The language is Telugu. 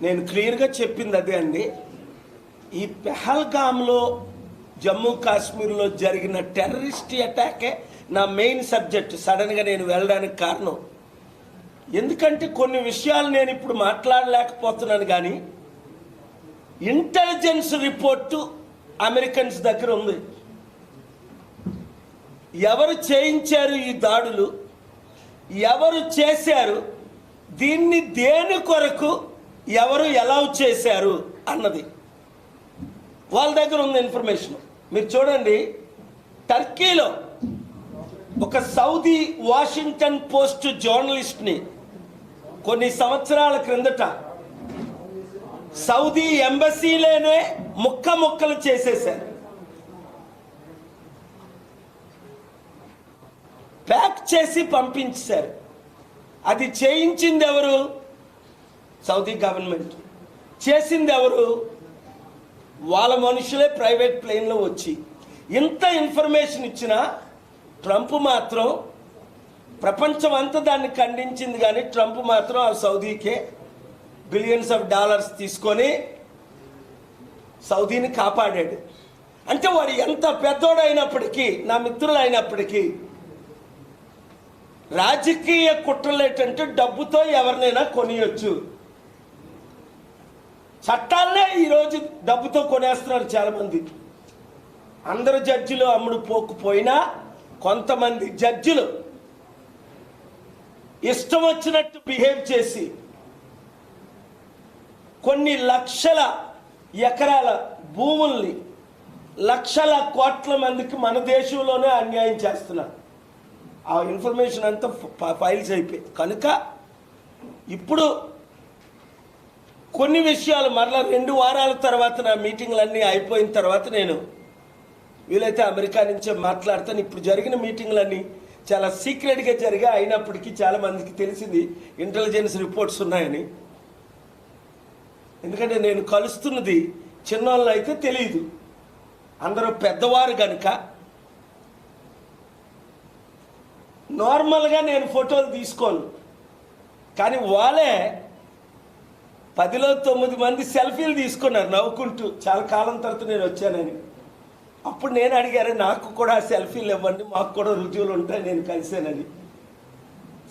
నేను క్లియర్గా చెప్పింది అదే అండి. ఈ పెహల్గామ్లో జమ్మూ కాశ్మీర్లో జరిగిన టెర్రరిస్ట్ అటాకే నా మెయిన్ సబ్జెక్ట్. సడన్గా నేను వెళ్ళడానికి కారణం ఎందుకంటే కొన్ని విషయాలు నేను ఇప్పుడు మాట్లాడలేకపోతున్నాను, కానీ ఇంటెలిజెన్స్ రిపోర్టు అమెరికన్స్ దగ్గర ఉంది. ఎవరు చేయించారు ఈ దాడులు, ఎవరు చేశారు, దీన్ని దేని కొరకు ఎవరు ఎలౌ చేశారు అన్నది వాళ్ళ దగ్గర ఉంది ఇన్ఫర్మేషన్. మీరు చూడండి, టర్కీలో ఒక సౌదీ వాషింగ్టన్ పోస్ట్ జర్నలిస్ట్ని కొన్ని సంవత్సరాల క్రిందట సౌదీ ఎంబసీలోనే ముక్కలు చేసేశారు, ప్యాక్ చేసి పంపించారు. అది చేయించింది ఎవరు? Saudi government. చేసింది ఎవరు? వాళ్ళ మనుషులే ప్రైవేట్ ప్లేన్లో వచ్చి. ఇంత ఇన్ఫర్మేషన్ ఇచ్చినా ట్రంప్ మాత్రం, ప్రపంచం అంతా దాన్ని ఖండించింది, కానీ ట్రంప్ మాత్రం ఆ సౌదీకే బిలియన్స్ ఆఫ్ డాలర్స్ తీసుకొని సౌదీని కాపాడాడు. అంటే వాడు ఎంత పెద్దోడైనప్పటికీ, నా మిత్రులు అయినప్పటికీ, రాజకీయ కుట్రలు ఏంటంటే డబ్బుతో ఎవరినైనా కొనియొచ్చు. చట్టాలనే ఈరోజు డబ్బుతో కొనేస్తున్నారు చాలామంది. అందరు జడ్జిలు అమ్ముడు పోకపోయినా కొంతమంది జడ్జిలు ఇష్టం వచ్చినట్టు బిహేవ్ చేసి కొన్ని లక్షల ఎకరాల భూముల్ని లక్షల కోట్ల మందికి మన దేశంలోనే అన్యాయం చేస్తున్నారు. ఆ ఇన్ఫర్మేషన్ అంతా ఫైల్స్ అయిపోయి కనుక ఇప్పుడు కొన్ని విషయాలు మరలా 2 వారాల తర్వాత నా మీటింగ్లన్నీ అయిపోయిన తర్వాత నేను వీలైతే అమెరికా నుంచే మాట్లాడతాను. ఇప్పుడు జరిగిన మీటింగ్లన్నీ చాలా సీక్రెట్గా జరిగా, అయినప్పటికీ చాలామందికి తెలిసింది ఇంటెలిజెన్స్ రిపోర్ట్స్ ఉన్నాయని. ఎందుకంటే నేను కలుస్తున్నది చిన్నోళ్ళు అయితే తెలియదు, అందరూ పెద్దవారు కనుక నార్మల్గా నేను ఫోటోలు తీసుకోను, కానీ వాళ్ళే 10లో 9 మంది సెల్ఫీలు తీసుకున్నారు నవ్వుకుంటూ, చాలా కాలం తర్వాత నేను వచ్చానని. అప్పుడు నేను అడిగారు, నాకు కూడా సెల్ఫీలు ఇవ్వండి, మాకు కూడా రుజువులు ఉంటాయి నేను కలిసానని.